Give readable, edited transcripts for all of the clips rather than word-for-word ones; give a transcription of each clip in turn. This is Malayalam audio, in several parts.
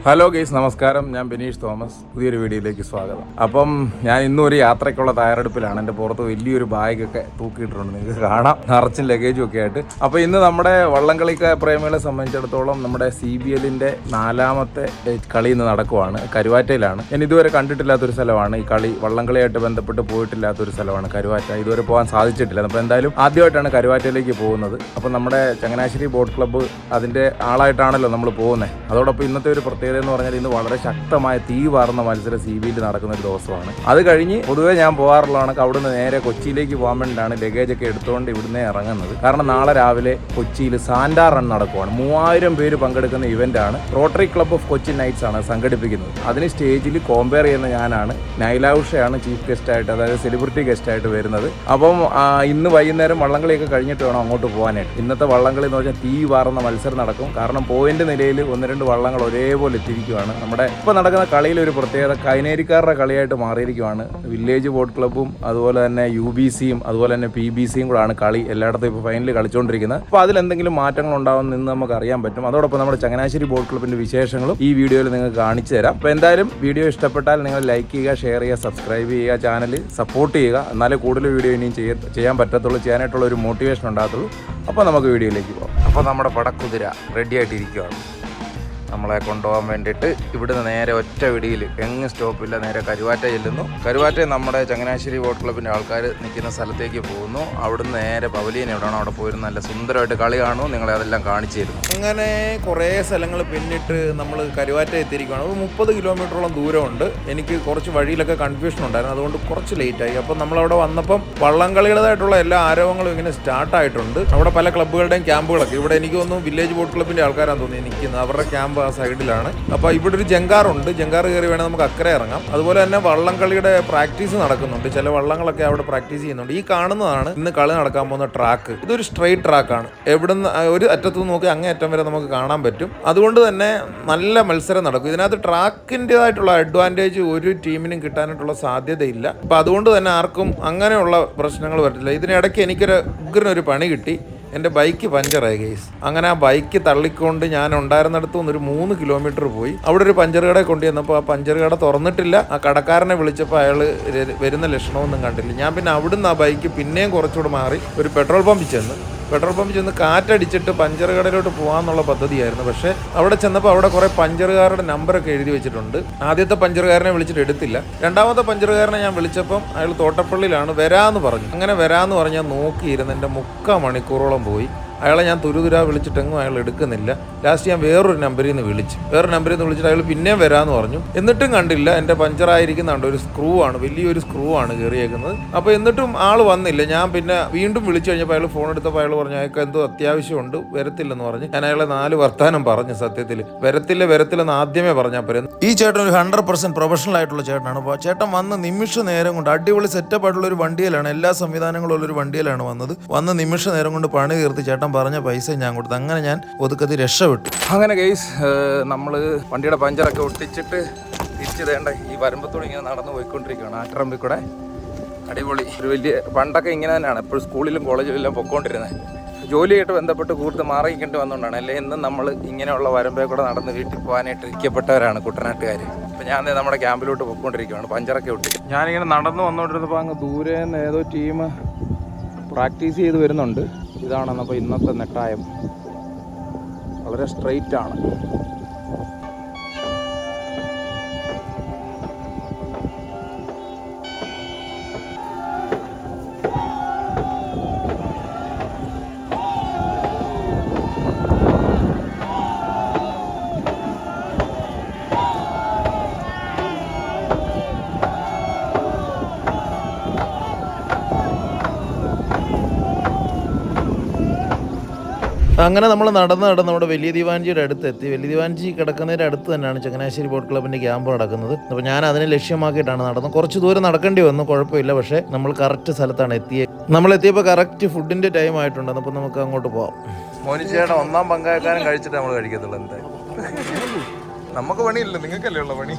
ഹലോ ഗൈസ്, നമസ്കാരം. ഞാൻ ബിനീഷ് തോമസ്. പുതിയൊരു വീഡിയോയിലേക്ക് സ്വാഗതം. അപ്പം ഞാൻ ഇന്നും ഒരു യാത്രയ്ക്കുള്ള തയ്യാറെടുപ്പിലാണ്. എൻ്റെ പുറത്ത് വലിയൊരു ബാഗൊക്കെ തൂക്കിയിട്ടുണ്ട്, നിങ്ങൾക്ക് കാണാം, നിറച്ചും ലഗേജും ഒക്കെ ആയിട്ട്. അപ്പോൾ ഇന്ന് നമ്മുടെ വള്ളംകളിക്ക പ്രേമികളെ സംബന്ധിച്ചിടത്തോളം നമ്മുടെ CBLന്റെ 4ാമത്തെ കളി ഇന്ന് നടക്കുവാണ്. കരുവാറ്റയിലാണ്. ഞാൻ ഇതുവരെ കണ്ടിട്ടില്ലാത്തൊരു സ്ഥലമാണ് ഈ കളി. വള്ളംകളിയായിട്ട് ബന്ധപ്പെട്ട് പോയിട്ടില്ലാത്തൊരു സ്ഥലമാണ് കരുവാറ്റ. ഇതുവരെ പോകാൻ സാധിച്ചിട്ടില്ല. അപ്പോൾ എന്തായാലും ആദ്യമായിട്ടാണ് കരുവാറ്റയിലേക്ക് പോകുന്നത്. അപ്പോൾ നമ്മുടെ ചങ്ങനാശ്ശേരി ബോട്ട് ക്ലബ്ബ് അതിൻ്റെ ആളായിട്ടാണല്ലോ നമ്മൾ പോകുന്നത്. അതോടൊപ്പം ഇന്നത്തെ ഒരു പ്രത്യേകത എന്ന് പറഞ്ഞാൽ ഇന്ന് വളരെ ശക്തമായ തീ വാർന്ന മത്സരം CBL നടക്കുന്ന ഒരു ദിവസമാണ്. അത് കഴിഞ്ഞ് പൊതുവെ ഞാൻ പോകാറുള്ളതാണ്. അവിടുന്ന് നേരെ കൊച്ചിയിലേക്ക് പോകാൻ വേണ്ടിയിട്ടാണ് ലഗേജൊക്കെ എടുത്തുകൊണ്ട് ഇവിടുന്ന് ഇറങ്ങുന്നത്. കാരണം നാളെ രാവിലെ കൊച്ചിയിൽ സാന്റാ റൺ നടക്കുവാണ്. 3000 പേര് പങ്കെടുക്കുന്ന ഇവൻ്റാണ്. Rotary club of Cochin Knights ആണ് സംഘടിപ്പിക്കുന്നത്. അതിന് സ്റ്റേജിൽ കോമ്പയർ ചെയ്യുന്ന ഞാനാണ്. നൈല ഉഷയാണ് ചീഫ് ഗസ്റ്റായിട്ട്, അതായത് സെലിബ്രിറ്റി ഗസ്റ്റായിട്ട് വരുന്നത്. അപ്പം ഇന്ന് വൈകുന്നേരം വള്ളംകളിയൊക്കെ കഴിഞ്ഞിട്ട് വേണം അങ്ങോട്ട് പോകാനായിട്ട്. ഇന്നത്തെ വള്ളംകളി എന്ന് പറഞ്ഞാൽ തീ വാർന്ന മത്സരം നടക്കും. കാരണം പോയിന്റ് നിലയിൽ 1-2 വള്ളങ്ങൾ ഒരേപോലെ എത്തിയിരിക്കുകയാണ്. നമ്മുടെ ഇപ്പോൾ നടക്കുന്ന കളിയിൽ ഒരു പ്രത്യേകത കൈനേരിക്കാരുടെ കളിയായിട്ട് മാറിയിരിക്കുകയാണ്. വില്ലേജ് ബോട്ട് ക്ലബ്ബും അതുപോലെ തന്നെ UBCയും അതുപോലെ തന്നെ PBCയും കൂടാണ് കളി എല്ലായിടത്തും ഇപ്പോൾ ഫൈനൽ കളിച്ചുകൊണ്ടിരിക്കുന്നത്. അപ്പോൾ അതിലെന്തെങ്കിലും മാറ്റങ്ങൾ ഉണ്ടാകുമെന്ന് ഇന്ന് നമുക്ക് അറിയാൻ പറ്റും. അതോടൊപ്പം നമ്മുടെ ചങ്ങനാശ്ശേരി ബോട്ട് ക്ലബ്ബിൻ്റെ വിശേഷങ്ങളും ഈ വീഡിയോയിൽ നിങ്ങൾക്ക് കാണിച്ചു തരാം. അപ്പോൾ എന്തായാലും വീഡിയോ ഇഷ്ടപ്പെട്ടാൽ നിങ്ങൾ ലൈക്ക് ചെയ്യുക, ഷെയർ ചെയ്യുക, സബ്സ്ക്രൈബ് ചെയ്യുക, ചാനൽ സപ്പോർട്ട് ചെയ്യുക. എന്നാലേ കൂടുതൽ വീഡിയോ ഇനിയും ചെയ്യാൻ പറ്റത്തുള്ളൂ, ചെയ്യാനായിട്ടുള്ള ഒരു മോട്ടിവേഷൻ ഉണ്ടാകത്തുള്ളൂ. അപ്പോൾ നമുക്ക് വീഡിയോയിലേക്ക് പോകാം. അപ്പോൾ നമ്മുടെ പടക്കുതിര റെഡി ആയിട്ടിരിക്കുകയാണ് നമ്മളെ കൊണ്ടുപോകാൻ വേണ്ടിയിട്ട്. ഇവിടുന്ന് നേരെ ഒറ്റ വിടിയിൽ എങ്ങും സ്റ്റോപ്പില്ല, നേരെ കരുവാറ്റ ചെല്ലുന്നു. കരുവാറ്റ നമ്മുടെ ചങ്ങനാശ്ശേരി ബോട്ട് ക്ലബ്ബിൻ്റെ ആൾക്കാർ നിൽക്കുന്ന സ്ഥലത്തേക്ക് പോകുന്നു. അവിടുന്ന് നേരെ പവലിയൻ എവിടെയാണോ അവിടെ പോയിരുന്ന നല്ല സുന്ദരമായിട്ട് കളി കാണുന്നു. നിങ്ങളെ അതെല്ലാം കാണിച്ചു തരുന്നു. അങ്ങനെ കുറേ സ്ഥലങ്ങൾ പിന്നിട്ട് നമ്മൾ കരുവാറ്റ എത്തിയിരിക്കുകയാണ്. ഒരു 30 കിലോമീറ്ററോളം ദൂരമുണ്ട്. എനിക്ക് കുറച്ച് വഴിയിലൊക്കെ കൺഫ്യൂഷൻ ഉണ്ടായിരുന്നു, അതുകൊണ്ട് കുറച്ച് ലേറ്റായി. അപ്പം നമ്മളവിടെ വന്നപ്പം വള്ളംകളിയുടേതായിട്ടുള്ള എല്ലാ ആരവങ്ങളും ഇങ്ങനെ സ്റ്റാർട്ടായിട്ടുണ്ട്. അവിടെ പല ക്ലബ്ബുകളുടെയും ക്യാമ്പുകളൊക്കെ. ഇവിടെ എനിക്ക് തോന്നുന്നു വില്ലേജ് ബോട്ട് ക്ലബ്ബിൻ്റെ ആൾക്കാരാണ് തോന്നുന്നു നിൽക്കുന്നത്. അവരുടെ ക്യാമ്പ് ആ സൈഡിലാണ്. അപ്പോൾ ഇവിടെ ഒരു ജങ്കാറുണ്ട്. ജങ്കാർ കയറി വേണേൽ നമുക്ക് അക്കരെ ഇറങ്ങാം. അതുപോലെ തന്നെ വള്ളംകളിയുടെ പ്രാക്ടീസ് നടക്കുന്നുണ്ട്. ചില വള്ളങ്ങളൊക്കെ അവിടെ പ്രാക്ടീസ് ചെയ്യുന്നുണ്ട്. ഈ കാണുന്നതാണ് ഇന്ന് കളി നടക്കാൻ പോകുന്ന ട്രാക്ക്. ഇതൊരു സ്ട്രെയിറ്റ് ട്രാക്കാണ്. എവിടുന്ന് ഒരു അറ്റത്തുനിന്ന് നോക്കി അങ്ങേ അറ്റം വരെ നമുക്ക് കാണാൻ പറ്റും. അതുകൊണ്ട് തന്നെ നല്ല മത്സരം നടക്കും. ഇതിനകത്ത് ട്രാക്കിൻ്റെതായിട്ടുള്ള അഡ്വാൻറ്റേജ് ഒരു ടീമിനും കിട്ടാനായിട്ടുള്ള സാധ്യതയില്ല. അപ്പോൾ അതുകൊണ്ട് തന്നെ ആർക്കും അങ്ങനെയുള്ള പ്രശ്നങ്ങൾ വരത്തില്ല. ഇതിനിടയ്ക്ക് എനിക്കൊരു ഉഗ്രനൊരു പണി കിട്ടി. എൻ്റെ ബൈക്ക് പഞ്ചറായി ഗൈസ്. അങ്ങനെ ആ ബൈക്ക് തള്ളിക്കൊണ്ട് ഞാൻ ഉണ്ടായിരുന്നിടത്തു നിന്ന് ഒരു 3 കിലോമീറ്റർ പോയി. അവിടെ ഒരു പഞ്ചർ കട കൊണ്ടുവന്നപ്പോൾ ആ പഞ്ചർ കട തുറന്നിട്ടില്ല. ആ കടക്കാരനെ വിളിച്ചപ്പോൾ അയാൾ വരുന്ന ലക്ഷണമൊന്നും കണ്ടില്ല. ഞാൻ പിന്നെ അവിടുന്ന് ആ ബൈക്ക് പിന്നെയും കുറച്ചുകൂടെ മാറി ഒരു പെട്രോൾ പമ്പിൽ ചെന്ന് കാറ്റടിച്ചിട്ട് പഞ്ചർ കടയിലോട്ട് പോകാമെന്നുള്ള പദ്ധതിയായിരുന്നു. പക്ഷേ അവിടെ ചെന്നപ്പോൾ അവിടെ കുറേ പഞ്ചറുകാരുടെ നമ്പറൊക്കെ എഴുതി വെച്ചിട്ടുണ്ട്. ആദ്യത്തെ പഞ്ചറുകാരനെ വിളിച്ചിട്ട് എടുത്തില്ല. രണ്ടാമത്തെ പഞ്ചറുകാരനെ ഞാൻ വിളിച്ചപ്പം അയാൾ തോട്ടപ്പള്ളിയിലാണ്, വരാമെന്ന് പറഞ്ഞു. അങ്ങനെ വരാമെന്ന് പറഞ്ഞാൽ നോക്കിയിരുന്ന് എൻ്റെ 3/4 മണിക്കൂറോളം പോയി. അയാളെ ഞാൻ തുരുതുരാ വിളിച്ചിട്ടെങ്ങും അയാൾ എടുക്കുന്നില്ല. ലാസ്റ്റ് ഞാൻ വേറൊരു നമ്പറിൽ നിന്ന് വിളിച്ചിട്ട് അയാൾ പിന്നെയും വരാമെന്ന് പറഞ്ഞു. എന്നിട്ടും കണ്ടില്ല. എൻ്റെ പഞ്ചറായിരിക്കുന്നുണ്ട്, ഒരു സ്ക്രൂ ആണ്, വലിയൊരു സ്ക്രൂ ആണ് കയറിയേക്കുന്നത്. അപ്പോൾ എന്നിട്ടും ആൾ വന്നില്ല. ഞാൻ പിന്നെ വീണ്ടും വിളിച്ചു കഴിഞ്ഞപ്പോൾ അയാൾ ഫോൺ എടുത്തപ്പോൾ അയാൾ പറഞ്ഞു അയാൾക്ക് എന്തോ അത്യാവശ്യമുണ്ട്, വരത്തില്ലെന്ന് പറഞ്ഞു. ഞാൻ അയാളെ 4 വർത്താനം പറഞ്ഞു. സത്യത്തിൽ വരത്തില്ലെന്ന് ആദ്യമേ പറഞ്ഞാൽ പോരെ. ഈ ചേട്ടൻ ഒരു 100% പ്രൊഫഷണൽ ആയിട്ടുള്ള ചേട്ടനാണ്. അപ്പോൾ ചേട്ടൻ വന്ന് നിമിഷ നേരം കൊണ്ട് അടിപൊളി സെറ്റപ്പ് ആയിട്ടുള്ള ഒരു വണ്ടിയിലാണ്, എല്ലാ സംവിധാനങ്ങളും ഉള്ളൊരു വണ്ടിയിലാണ് വന്ന് നിമിഷ നേരം കൊണ്ട് പണി തീർത്ത് ചേട്ടൻ പറഞ്ഞ പൈസ ഞാൻ കൊടുത്തു. അങ്ങനെ ഞാൻ ഒതുക്കത്തിൽ രക്ഷപ്പെട്ടു. അങ്ങനെ ഗൈസ്, നമ്മൾ വണ്ടിയുടെ പഞ്ചറൊക്കെ ഒട്ടിച്ചിട്ട് തിരിച്ചു തേണ്ട ഈ വരമ്പത്തോടെ ഇങ്ങനെ നടന്നു പോയിക്കൊണ്ടിരിക്കുകയാണ്. ആറ്ററമ്പിൽ കൂടെ അടിപൊളി ഒരു വലിയ പണ്ടൊക്കെ ഇങ്ങനെ തന്നെയാണ് എപ്പോഴും സ്കൂളിലും കോളേജിലും എല്ലാം പൊയ്ക്കൊണ്ടിരുന്നത്. ജോലിയായിട്ട് ബന്ധപ്പെട്ട് കൂടുതൽ മാറിക്കേണ്ടി വന്നുകൊണ്ടാണ്. അല്ലേ ഇന്ന് നമ്മൾ ഇങ്ങനെയുള്ള വരമ്പേ കൂടെ നടന്ന് വീട്ടിൽ പോകാനായിട്ട് ഇരിക്കപ്പെട്ടവരാണ് കുട്ടനാട്ടുകാർ. അപ്പം ഞാൻ നമ്മുടെ ക്യാമ്പിലോട്ട് പോയിക്കൊണ്ടിരിക്കുകയാണ്. പഞ്ചറൊക്കെ ഒട്ടിച്ചു ഞാനിങ്ങനെ നടന്നു വന്നുകൊണ്ടിരുന്നപ്പോൾ അങ്ങ് ദൂരെ നിന്ന് ഏതോ ടീം പ്രാക്ടീസ് ചെയ്ത് വരുന്നുണ്ട്. ഇതാണെന്നപ്പോൾ ഇന്നത്തെ നെട്ടായം വളരെ സ്ട്രെയിറ്റ് ആണ്. അങ്ങനെ നമ്മൾ നടന്ന് നമ്മുടെ വലിയ ദിവാൻജിയുടെ അടുത്ത് എത്തി. വലിയ ദിവാൻജി കിടക്കുന്നതിൻ്റെ അടുത്ത് തന്നെയാണ് ചങ്ങനാശ്ശേരി ബോട്ട് ക്ലബ്ബിൻ്റെ ക്യാമ്പ് നടക്കുന്നത്. അപ്പോൾ ഞാൻ അതിനെ ലക്ഷ്യമാക്കിയിട്ടാണ് നടന്നത്. കുറച്ച് ദൂരം നടക്കേണ്ടി വന്നു, കുഴപ്പമില്ല. പക്ഷേ നമ്മൾ കറക്റ്റ് സ്ഥലത്താണ് എത്തിയത്. നമ്മളെത്തിയപ്പോൾ കറക്റ്റ് ഫുഡിൻ്റെ ടൈം ആയിട്ടുണ്ട്. അപ്പോൾ നമുക്ക് അങ്ങോട്ട് പോകാം. മോനിച്ചേട്ടൻ 1ാം പങ്കായക്കാരൻ കഴിച്ചിട്ട് നമ്മൾ കഴിക്കത്തുള്ളൂ. എന്തായാലും നമുക്ക് പണിയില്ല, നിങ്ങൾക്കല്ലേ ഉള്ള പണി.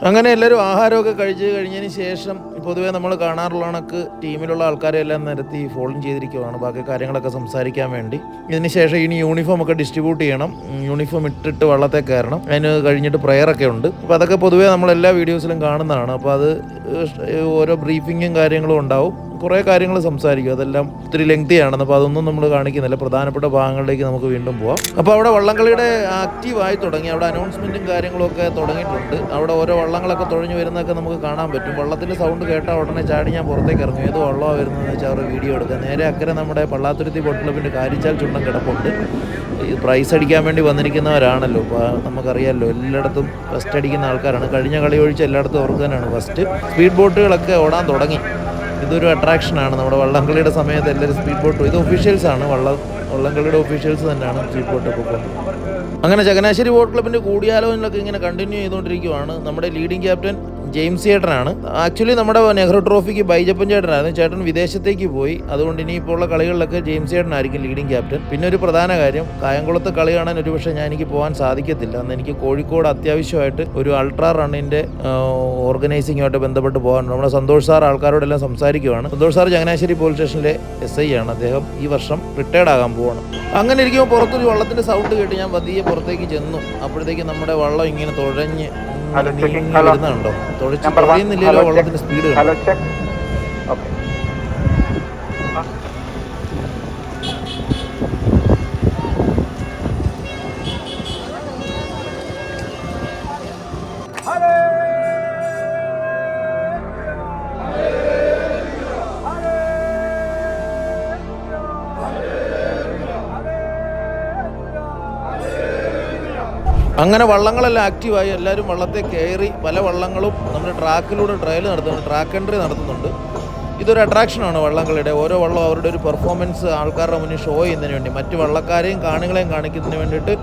അങ്ങനെ എല്ലാവരും ആഹാരമൊക്കെ കഴിച്ച് കഴിഞ്ഞതിന് ശേഷം പൊതുവേ നമ്മൾ കാണാറുള്ള കണക്ക് ടീമിലുള്ള ആൾക്കാരെ എല്ലാം നിരത്തി ഫോൾഡ് ചെയ്തിരിക്കുവാണ് ബാക്കി കാര്യങ്ങളൊക്കെ സംസാരിക്കാൻ വേണ്ടി. ഇതിന് ശേഷം ഇനി യൂണിഫോം ഒക്കെ ഡിസ്ട്രിബ്യൂട്ട് ചെയ്യണം, യൂണിഫോം ഇട്ടിട്ട് വള്ളത്തെ കയറണം. അതിന് കഴിഞ്ഞിട്ട് പ്രയറൊക്കെ ഉണ്ട്. അപ്പോൾ അതൊക്കെ പൊതുവേ നമ്മൾ എല്ലാ വീഡിയോസിലും കാണുന്നതാണ്. അപ്പോൾ അത് ഓരോ ബ്രീഫിങ്ങും കാര്യങ്ങളും ഉണ്ടാവും, കുറേ കാര്യങ്ങൾ സംസാരിക്കും. അതെല്ലാം ഒത്തിരി ലെങ്തിയാണ്, അപ്പോൾ അതൊന്നും നമ്മൾ കാണിക്കുന്നില്ല. പ്രധാനപ്പെട്ട ഭാഗങ്ങളിലേക്ക് നമുക്ക് വീണ്ടും പോവാം. അപ്പോൾ അവിടെ വള്ളംകളിയുടെ ആക്റ്റീവായി തുടങ്ങി, അവിടെ അനൗൺസ്മെൻറ്റും കാര്യങ്ങളും ഒക്കെ തുടങ്ങിയിട്ടുണ്ട്. അവിടെ ഓരോ വള്ളങ്ങളൊക്കെ തുഴഞ്ഞു വരുന്നതൊക്കെ നമുക്ക് കാണാൻ പറ്റും. വള്ളത്തിൻ്റെ സൗണ്ട് കേട്ടാൽ ഉടനെ ചാടി ഞാൻ പുറത്തേക്ക് ഇറങ്ങും, ഏത് വള്ളമാണ് വരുന്നതെന്ന് വെച്ചാൽ അവരുടെ വീഡിയോ എടുക്കുക. നേരെ അക്കരെ നമ്മുടെ പള്ളാത്തുരുത്തി ബോട്ട് ക്ലബിൻ്റെ കാരിച്ചാൽ ചുണ്ടൻ കിടപ്പുണ്ട്. ഈ പ്രൈസ് അടിക്കാൻ വേണ്ടി വന്നിരിക്കുന്നവരാണല്ലോ, അപ്പോൾ നമുക്കറിയാമല്ലോ എല്ലായിടത്തും ഫസ്റ്റ് അടിക്കുന്ന ആൾക്കാരാണ്. കഴിഞ്ഞ കളി ഒഴിച്ച് എല്ലായിടത്തും അവർക്ക് തന്നെയാണ് ഫസ്റ്റ്. സ്പീഡ് ബോട്ടുകളൊക്കെ ഓടാൻ തുടങ്ങി. ഇതൊരു അട്രാക്ഷനാണ്. നമ്മുടെ വള്ളംകളിയുടെ സമയത്ത് എല്ലാവരും സ്പീഡ് ബോട്ട്, ഇത് ഒഫീഷ്യൽസാണ്, വള്ളംകളിയുടെ ഒഫീഷ്യൽസ് തന്നെയാണ് സ്പീഡ് ബോട്ടൊക്കെ പോകുന്നത്. അങ്ങനെ ചങ്ങനാശ്ശേരി ബോട്ട് ക്ലബിൻ്റെ കൂടിയാലോചനകളൊക്കെ ഇങ്ങനെ കണ്ടിന്യൂ ചെയ്തുകൊണ്ടിരിക്കുകയാണ്. നമ്മുടെ ലീഡിംഗ് ക്യാപ്റ്റൻ ജെയിംസ് ചേട്ടനാണ്. ആക്ച്വലി നമ്മുടെ നെഹ്റു ട്രോഫിക്ക് ബൈജപ്പൻ ചേട്ടനായിരുന്നു. ചേട്ടൻ വിദേശത്തേക്ക് പോയി, അതുകൊണ്ട് ഇനിയിപ്പോൾ ഉള്ള കളികളിലൊക്കെ ജെയിംസ് ചേട്ടനായിരിക്കും ലീഡിംഗ് ക്യാപ്റ്റൻ. പിന്നെ ഒരു പ്രധാന കാര്യം, കായംകുളത്ത് കളി കാണാൻ ഒരുപക്ഷെ എനിക്ക് പോകാൻ സാധിക്കത്തില്ല. അന്ന് എനിക്ക് കോഴിക്കോട് അത്യാവശ്യമായിട്ട് ഒരു അൾട്രാ റണ്ണിൻ്റെ ഓർഗനൈസിങ്ങുമായിട്ട് ബന്ധപ്പെട്ട് പോകാനുണ്ട്. നമ്മുടെ സന്തോഷ് സാർ ആൾക്കാരോടെല്ലാം സംസാരിക്കുകയാണ്. സന്തോഷ് സാർ ചങ്ങനാശ്ശേരി പോലീസ് സ്റ്റേഷനിലെ SI ആണ്. അദ്ദേഹം ഈ വർഷം റിട്ടയർഡ് ആകാൻ പോവാണ്. അങ്ങനെ ഇരിക്കുമ്പോൾ പുറത്തൊരു വള്ളത്തിൻ്റെ സൗണ്ട് കേട്ട് ഞാൻ പതിയെ പുറത്തേക്ക് ചെന്നു. അപ്പോഴത്തേക്ക് നമ്മുടെ വള്ളം ഇങ്ങനെ തുഴഞ്ഞ് വരുന്നുണ്ടോ, തുഴയുന്നില്ലല്ലോ, വള്ളത്തിന്റെ സ്പീഡ് കണ്ടോ. അങ്ങനെ വള്ളങ്ങളെല്ലാം ആക്റ്റീവായി, എല്ലാവരും വള്ളത്തെ കയറി. പല വള്ളങ്ങളും നമ്മുടെ ട്രാക്കിലൂടെ ട്രയൽ നടത്തുന്നുണ്ട്, ട്രാക്ക് എൻട്രി നടത്തുന്നുണ്ട്. ഇതൊരു അട്രാക്ഷനാണ് വള്ളംകളിയുടെ. ഓരോ വള്ളം അവരുടെ ഒരു പെർഫോമൻസ് ആൾക്കാരുടെ മുന്നിൽ ഷോ ചെയ്യുന്നതിന് വേണ്ടി, മറ്റ് വള്ളക്കാരെയും കാണികളെയും കാണിക്കുന്നതിന് വേണ്ടിയിട്ട്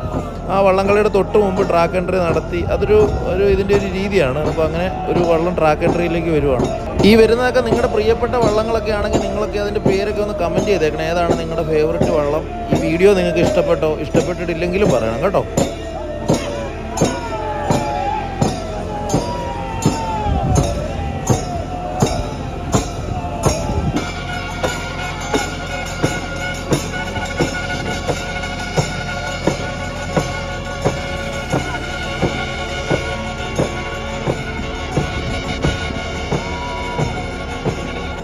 ആ വള്ളംകളിയുടെ തൊട്ട് മുമ്പ് ട്രാക്ക് എൻട്രി നടത്തി. അതൊരു ഇതിൻ്റെ ഒരു രീതിയാണ്. അപ്പോൾ അങ്ങനെ ഒരു വള്ളം ട്രാക്ക് എൻട്രിയിലേക്ക് വരുവാണ്. ഈ വരുന്നതൊക്കെ നിങ്ങളുടെ പ്രിയപ്പെട്ട വള്ളങ്ങളൊക്കെ ആണെങ്കിൽ നിങ്ങളൊക്കെ അതിൻ്റെ പേരൊക്കെ ഒന്ന് കമൻറ്റ് ചെയ്തേക്കണം. ഏതാണ് നിങ്ങളുടെ ഫേവററ്റ് വള്ളം? ഈ വീഡിയോ നിങ്ങൾക്ക് ഇഷ്ടപ്പെട്ടോ? ഇഷ്ടപ്പെട്ടിട്ടില്ലെങ്കിലും പറയണം കേട്ടോ.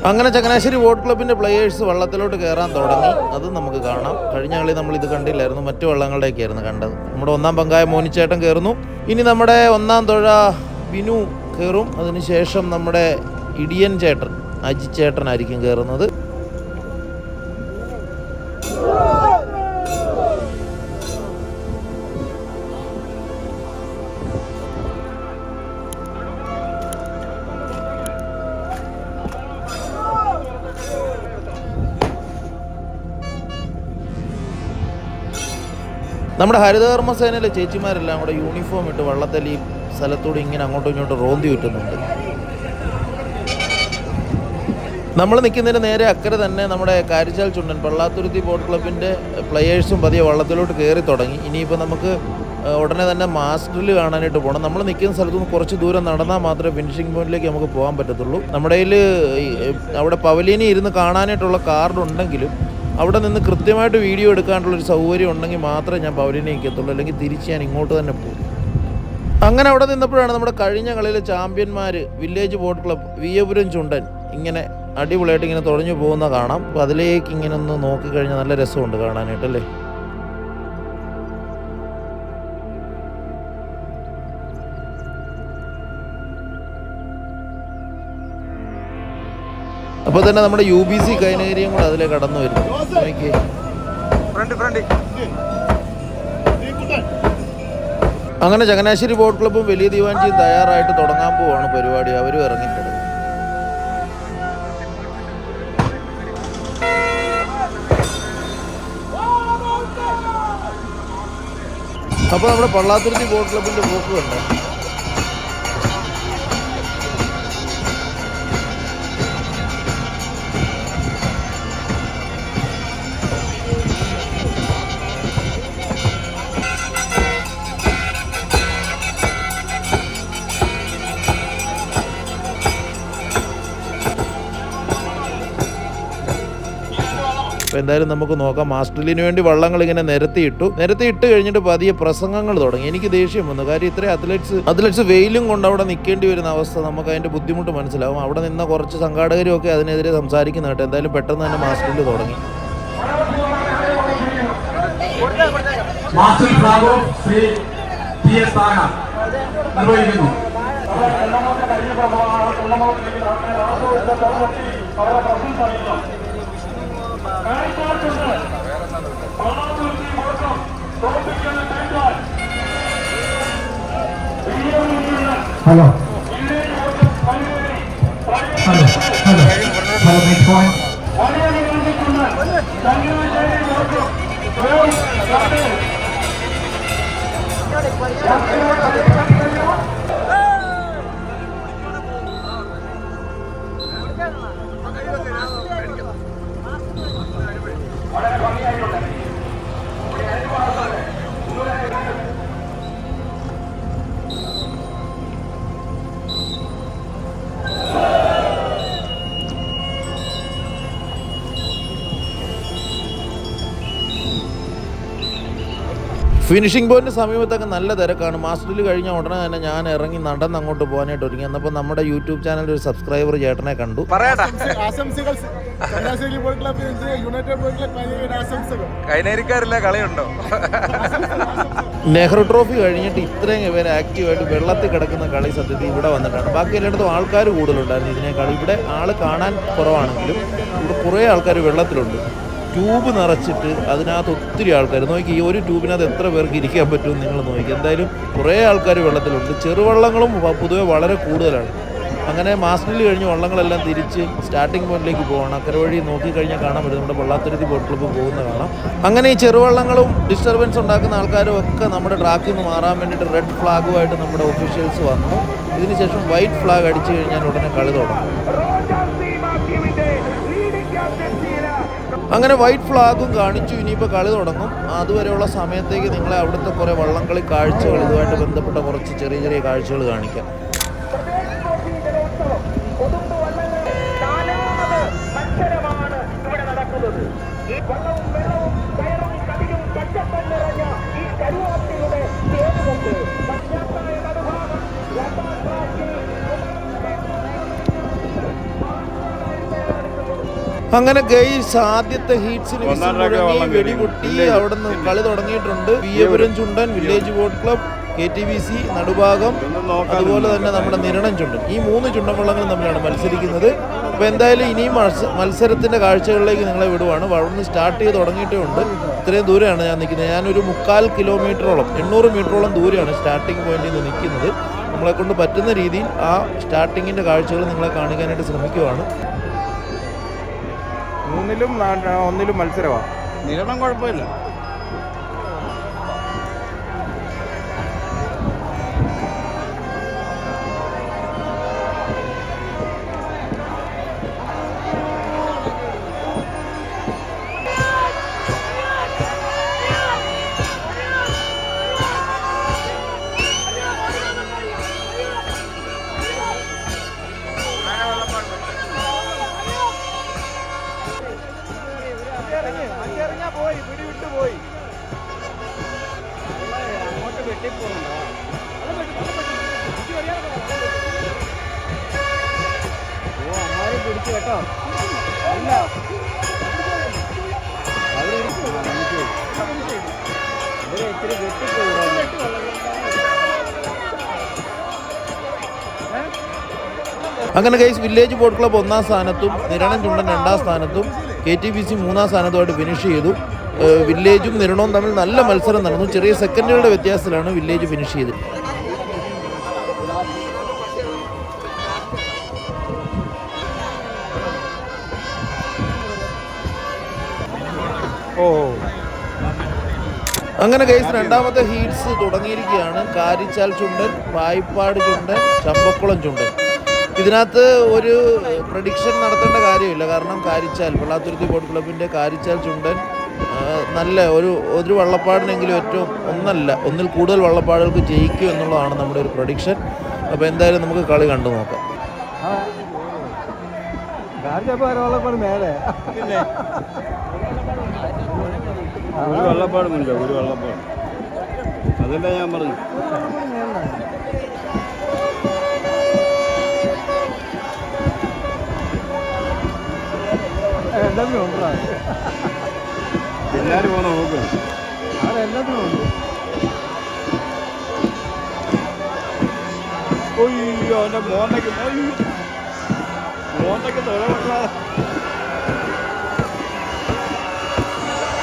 അങ്ങനെ ചങ്ങനാശ്ശേരി ബോട്ട് ക്ലബിൻ്റെ പ്ലെയേഴ്സ് വള്ളത്തിലോട്ട് കയറാൻ തുടങ്ങി. അതും നമുക്ക് കാണാം. കഴിഞ്ഞ കളി നമ്മളിത് കണ്ടില്ലായിരുന്നു, മറ്റു വള്ളങ്ങളുടെയൊക്കെ ആയിരുന്നു കണ്ടത്. നമ്മുടെ ഒന്നാം പങ്കായ മോനിച്ചേട്ടൻ കയറുന്നു. ഇനി നമ്മുടെ ഒന്നാം തുഴ ബിനു കയറും. അതിനുശേഷം നമ്മുടെ ഇടിയൻ ചേട്ടൻ അജിച്ചേട്ടനായിരിക്കും കയറുന്നത്. നമ്മുടെ ഹരിതകർമ്മസേനയിലെ ചേച്ചിമാരെല്ലാം കൂടെ യൂണിഫോം ഇട്ട് വള്ളത്തിൽ ഈ സ്ഥലത്തൂടെ ഇങ്ങനെ അങ്ങോട്ടും ഇങ്ങോട്ടും റോന്തി വിട്ടുന്നുണ്ട്. നമ്മൾ നിൽക്കുന്നതിന് നേരെ അക്കരെ തന്നെ നമ്മുടെ കാരിച്ചാൽ ചുണ്ടൻ പള്ളാത്തുരുത്തി ബോട്ട് ക്ലബിൻ്റെ പ്ലെയേഴ്സും പതിയെ വള്ളത്തിലോട്ട് കയറി തുടങ്ങി. ഇനിയിപ്പോൾ നമുക്ക് ഉടനെ തന്നെ മാസ്റ്ററിൽ കാണാനായിട്ട് പോകണം. നമ്മൾ നിൽക്കുന്ന സ്ഥലത്തു നിന്ന് കുറച്ച് ദൂരം നടന്നാൽ മാത്രമേ ഫിനിഷിംഗ് പോയിന്റിലേക്ക് നമുക്ക് പോകാൻ പറ്റത്തുള്ളൂ. നമ്മുടെ കയ്യിൽ അവിടെ പവലിയനി ഇരുന്ന് കാണാനായിട്ടുള്ള കാർഡ് ഉണ്ടെങ്കിലും അവിടെ നിന്ന് കൃത്യമായിട്ട് വീഡിയോ എടുക്കാനുള്ളൊരു സൗകര്യം ഉണ്ടെങ്കിൽ മാത്രമേ ഞാൻ പവലിയനി നിൽക്കത്തുള്ളൂ, അല്ലെങ്കിൽ തിരിച്ച് ഞാൻ ഇങ്ങോട്ട് തന്നെ പോകും. അങ്ങനെ അവിടെ നിന്നപ്പോഴാണ് നമ്മുടെ കഴിഞ്ഞ കളിയിലെ ചാമ്പ്യന്മാർ വില്ലേജ് ബോട്ട് ക്ലബ്ബ് വിയപുരം ചുണ്ടൻ ഇങ്ങനെ അടിപൊളിയായിട്ട് ഇങ്ങനെ തുഴഞ്ഞു പോകുന്ന കാണാം. അപ്പോൾ അതിലേക്ക് ഇങ്ങനെ ഒന്ന് നോക്കിക്കഴിഞ്ഞാൽ നല്ല രസമുണ്ട് കാണാനായിട്ടല്ലേ. അപ്പോൾ തന്നെ നമ്മുടെ UBC കൈനകരിയും കൂടെ അതിലേക്ക് കടന്നു വരുന്നു. അങ്ങനെ ചങ്ങനാശ്ശേരി ബോട്ട് ക്ലബ്ബും വലിയ ദിവാഞ്ചിയും തയ്യാറായിട്ട് തുടങ്ങാൻ പോവാണ് പരിപാടി. അവരും ഇറങ്ങിയിട്ടുണ്ട്. അപ്പോൾ നമ്മുടെ പള്ളാത്തുരുത്തി ബോട്ട് ക്ലബ്ബിൻ്റെ പോക്ക് കണ്ടോ. അപ്പോൾ എന്തായാലും നമുക്ക് നോക്കാം. മാസ്റ്ററിന് വേണ്ടി വള്ളങ്ങൾ ഇങ്ങനെ നിരത്തിയിട്ട് കഴിഞ്ഞിട്ട് പതിയെ പ്രസംഗങ്ങൾ തുടങ്ങി. എനിക്ക് ദേഷ്യം വന്നു. കാര്യം ഇത്രയും അത്ലറ്റ്സ് വെയിലും കൊണ്ട് അവിടെ നിൽക്കേണ്ടി വരുന്ന അവസ്ഥ നമുക്ക് അതിൻ്റെ ബുദ്ധിമുട്ട് മനസ്സിലാവും. അവിടെ നിന്ന കുറച്ച് സംഘാടകരും ഒക്കെ അതിനെതിരെ സംസാരിക്കുന്ന കേട്ടോ. എന്തായാലും പെട്ടെന്ന് തന്നെ മാസ്റ്ററിൽ തുടങ്ങി. Master flag off Shri PS Thara നിർവഹിക്കുന്നു. Hello next point. Finishing point സമീപത്തൊക്കെ നല്ല തിരക്കാണ്. മാസ്റ്ററിൽ കഴിഞ്ഞ ഉടനെ തന്നെ ഞാൻ ഇറങ്ങി നടന്ന് അങ്ങോട്ട് പോകാനായിട്ട് ഒരുങ്ങി. എന്നപ്പോൾ നമ്മുടെ യൂട്യൂബ് ചാനലിൽ ഒരു സബ്സ്ക്രൈബർ ചേട്ടനെ കണ്ടു. നെഹ്റു ട്രോഫി കഴിഞ്ഞിട്ട് ഇത്രയും പേര് ആക്റ്റീവായിട്ട് വെള്ളത്തിൽ കിടക്കുന്ന കളി സത്യത്തിൽ ഇവിടെ വന്നിട്ടാണ്. ബാക്കി എല്ലായിടത്തും ആൾക്കാർ കൂടുതലുണ്ടായിരുന്നു ഇതിനേക്കാൾ. ഇവിടെ ആൾ കാണാൻ കുറവാണെങ്കിലും ഇവിടെ കുറേ ആൾക്കാർ വെള്ളത്തിലുണ്ട്. ട്യൂബ് നിറച്ചിട്ട് അതിനകത്ത് ഒത്തിരി ആൾക്കാർ നോക്കി. ഈ ഒരു ട്യൂബിനകത്ത് എത്ര പേർക്ക് ഇരിക്കാൻ പറ്റുമെന്ന് നിങ്ങൾ നോക്കി. എന്തായാലും കുറേ ആൾക്കാർ വെള്ളത്തിലുണ്ട്. ചെറുവള്ളങ്ങളും പൊതുവെ വളരെ കൂടുതലാണ്. അങ്ങനെ മാസ്റ്ററിൽ കഴിഞ്ഞ് വള്ളങ്ങളെല്ലാം തിരിച്ച് സ്റ്റാർട്ടിംഗ് പോയിന്റിലേക്ക് പോകണം. അക്കരെ വഴി നോക്കിക്കഴിഞ്ഞാൽ കാണാൻ പറ്റും നമ്മുടെ പള്ളാത്തുരുത്തി ബോട്ട് ക്ലബ്ബ് പോകുന്ന കാണാം. അങ്ങനെ ഈ ചെറുവള്ളങ്ങളും ഡിസ്റ്റർബൻസ് ഉണ്ടാക്കുന്ന ആൾക്കാരും ഒക്കെ നമ്മുടെ ട്രാക്കിൽ നിന്ന് മാറാൻ വേണ്ടിയിട്ട് റെഡ് ഫ്ലാഗുമായിട്ട് നമ്മുടെ ഒഫീഷ്യൽസ് വന്നു. ഇതിനുശേഷം വൈറ്റ് ഫ്ലാഗ് അടിച്ചു കഴിഞ്ഞാൽ ഉടനെ കളി തുടങ്ങും. അങ്ങനെ വൈറ്റ് ഫ്ലാഗും കാണിച്ചു. ഇനിയിപ്പോൾ കളി തുടങ്ങും. അതുവരെയുള്ള സമയത്തേക്ക് നിങ്ങളെ അവിടുത്തെ കുറേ വള്ളംകളി കാഴ്ചകൾ, ഇതുമായിട്ട് ബന്ധപ്പെട്ട കുറച്ച് ചെറിയ ചെറിയ കാഴ്ചകൾ കാണിക്കാം. അങ്ങനെ ഗെയ്സ് ആദ്യത്തെ ഹീറ്റ്സിന് വെടിപൊട്ടി അവിടെ നിന്ന് കളി തുടങ്ങിയിട്ടുണ്ട്. വിയപുരം ചുണ്ടൻ, വില്ലേജ് ബോട്ട് ക്ലബ്, KTVC നടുഭാഗം, അതുപോലെ തന്നെ നമ്മുടെ നിരണം ചുണ്ടൻ. ഈ 3 ചുണ്ടൻവള്ളങ്ങൾ തമ്മിലാണ് മത്സരിക്കുന്നത്. അപ്പോൾ എന്തായാലും ഇനിയും മത്സരത്തിൻ്റെ കാഴ്ചകളിലേക്ക് നിങ്ങളെ വിടുവാണ്. അവിടുന്ന് സ്റ്റാർട്ട് ചെയ്ത് തുടങ്ങിയിട്ടേ ഉണ്ട്. ഇത്രയും ദൂരെയാണ് ഞാൻ നിൽക്കുന്നത്. ഞാനൊരു 3/4 കിലോമീറ്ററോളം 800 മീറ്ററോളം ദൂരെയാണ് സ്റ്റാർട്ടിംഗ് പോയിന്റിൽ നിന്ന് നിൽക്കുന്നത്. നമ്മളെക്കൊണ്ട് പറ്റുന്ന രീതിയിൽ ആ സ്റ്റാർട്ടിങ്ങിൻ്റെ കാഴ്ചകൾ നിങ്ങളെ കാണിക്കാനായിട്ട് ശ്രമിക്കുവാണ്. 3ലും 1ലും മത്സരമാണ്. നിരണം കുഴപ്പമില്ല. അങ്ങനെ ഗൈസ് വില്ലേജ് ബോട്ട് ക്ലബ്ബ് 1ാം സ്ഥാനത്തും നിരണം ചുണ്ടൻ 2ാം സ്ഥാനത്തും KTVC 3ാം സ്ഥാനത്തുമായിട്ട് ഫിനിഷ് ചെയ്തു. വില്ലേജും നിരണവും തമ്മിൽ നല്ല മത്സരം നടന്നു. ചെറിയ സെക്കൻഡുകളുടെ വ്യത്യാസത്തിലാണ് വില്ലേജ് ഫിനിഷ് ചെയ്തത്. അങ്ങനെ ഗൈസ് രണ്ടാമത്തെ ഹീറ്റ്സ് തുടങ്ങിയിരിക്കുകയാണ്. കാരിച്ചാൽ ചുണ്ടൻ, പായിപ്പാട് ചുണ്ടൻ, ചമ്പക്കുളം ചുണ്ടൻ. ഇതിനകത്ത് ഒരു പ്രഡിക്ഷൻ നടത്തേണ്ട കാര്യമില്ല. കാരണം കാരിച്ചാൽ പള്ളാത്തുരുത്തി ബോട്ട് ക്ലബിൻ്റെ കാരിച്ചാൽ ചുണ്ടൻ നല്ല ഒരു വള്ളപ്പാടിനെങ്കിലും ഏറ്റവും ഒന്നിൽ കൂടുതൽ വള്ളപ്പാടുകൾക്ക് ജയിക്കും എന്നുള്ളതാണ് നമ്മുടെ ഒരു പ്രഡിക്ഷൻ. അപ്പോൾ എന്തായാലും നമുക്ക് കളി കണ്ടു നോക്കാം. മേലെ പിന്നെ ഒരു വെള്ളപ്പാടുമില്ല, ഒരു വെള്ളപ്പാട്. അതല്ല ഞാൻ പറഞ്ഞു. എല്ലാരും പോണ നോക്ക്, അതെല്ലാത്തിനും ഉണ്ട്. ഒയ്യോ എൻ്റെ മോണ്ടയ്ക്ക് തൊഴ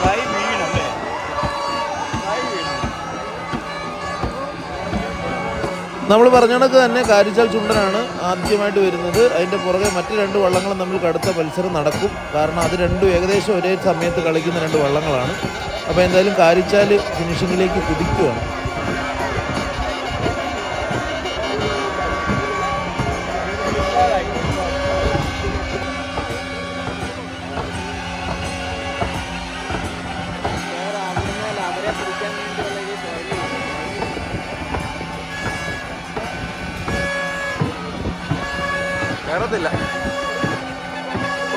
കൈ വീണല്ലേ, കൈ വീണ. നമ്മൾ പറഞ്ഞ കണക്ക് തന്നെ കാരിച്ചാൽ ചുണ്ടനാണ് ആദ്യമായിട്ട് വരുന്നത്. അതിൻ്റെ പുറകെ മറ്റ് 2 വള്ളങ്ങളും തമ്മിൽ കടുത്ത മത്സരം നടക്കും. കാരണം അത് രണ്ടും ഏകദേശം ഒരേ സമയത്ത് കളിക്കുന്ന 2 വള്ളങ്ങളാണ്. അപ്പോൾ എന്തായാലും കാരിച്ചാൽ ഫിനിഷിങ്ങിലേക്ക് കുതിക്കുകയാണ്. കയറത്തില്ല,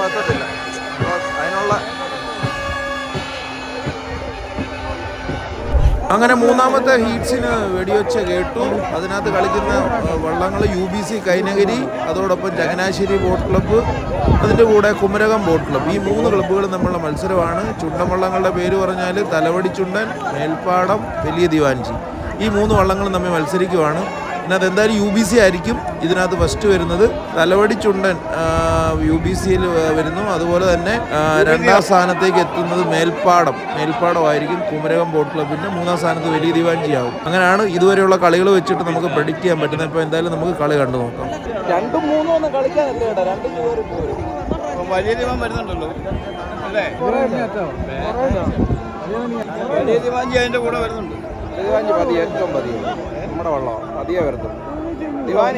എത്തത്തില്ല അതിനുള്ള. അങ്ങനെ മൂന്നാമത്തെ ഹീറ്റ്സിന് വെടിവെച്ച കേട്ടു. അതിനകത്ത് കളിക്കുന്ന വള്ളങ്ങൾ UBC കൈനഗിരി, അതോടൊപ്പം ചങ്ങനാശ്ശേരി ബോട്ട് ക്ലബ്ബ്, അതിൻ്റെ കൂടെ കുമരകം ബോട്ട് ക്ലബ്ബ്. ഈ 3 ക്ലബ്ബുകളും തമ്മിലുള്ള മത്സരമാണ്. ചുണ്ടൻ വള്ളങ്ങളുടെ പേര് പറഞ്ഞാൽ തലവടി ചുണ്ടൻ, മേൽപ്പാടം, വലിയ ദിവാൻജി. ഈ 3 വള്ളങ്ങളും തമ്മിൽ മത്സരിക്കുവാണ്. ഇതിനകത്ത് എന്തായാലും UBC ആയിരിക്കും ഇതിനകത്ത് ഫസ്റ്റ് വരുന്നത്. തലവടി ചുണ്ടൻ UBCയിൽ വരുന്നു. അതുപോലെ തന്നെ 2ാം സ്ഥാനത്തേക്ക് എത്തുന്നത് മേൽപ്പാടമായിരിക്കും. കുമരകം ബോട്ട് ക്ലബിൻ്റെ 3ാം സ്ഥാനത്ത് വലിയ ദിവാൻജി ആവും. അങ്ങനെയാണ് ഇതുവരെയുള്ള കളികൾ വെച്ചിട്ട് നമുക്ക് പ്രെഡിക്റ്റ് ചെയ്യാൻ പറ്റുന്നത്. ഇപ്പോൾ എന്തായാലും നമുക്ക് കളി കണ്ടു നോക്കാം. 2 3 ഒന്നും കളിക്കാനല്ലേ കേട്ടോ, 2 വലിയ ദിവാൻ വരുന്നുണ്ടല്ലോ അല്ലേ, വലിയ ദിവാൻജി അതിൻ്റെ കൂടെ വരുന്നുണ്ട്. ദിവാൻജി പതിയെ, ഏറ്റവും പതിയെ നമ്മുടെ വള്ളം പതിയെ വരത്തുള്ളൂ. ദിവാൻ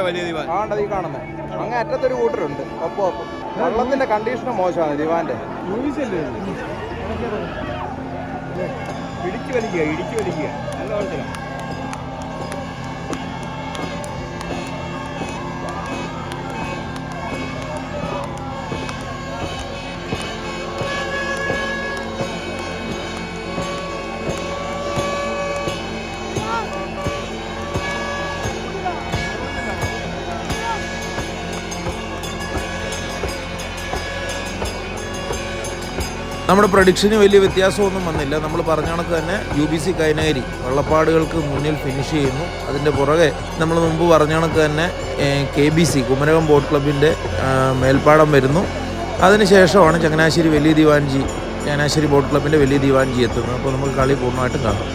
വലിയ ദിവാൻ ഈ കാണുന്നത് അങ്ങ് അറ്റത്തൊരു കൂട്ടരുണ്ട്. ഒപ്പം വള്ളത്തിന്റെ കണ്ടീഷനും മോശമാണ് ദിവാന്റെ. ഇടിച്ചു വലിക്കുക നല്ല കുഴപ്പമില്ല. നമ്മുടെ പ്രഡിക്ഷന് വലിയ വ്യത്യാസമൊന്നും വന്നില്ല. നമ്മൾ പറഞ്ഞ കണക്ക് തന്നെ UBC കൈനഗിരി വള്ളപ്പാടുകൾക്ക് മുന്നിൽ ഫിനിഷ് ചെയ്യുന്നു. അതിൻ്റെ പുറകെ നമ്മൾ മുമ്പ് പറഞ്ഞ കണക്ക് തന്നെ KBC കുമരകം ബോട്ട് ക്ലബിൻ്റെ മേൽപ്പാടം വരുന്നു. അതിനുശേഷമാണ് ചങ്ങനാശ്ശേരി വലിയ ദിവാൻജി, ചങ്ങനാശ്ശേരി ബോട്ട് ക്ലബിൻ്റെ വലിയ ദിവാൻജി എത്തുന്നത്. അപ്പോൾ നമുക്ക് കളി പൂർണ്ണമായിട്ടും കാണാം.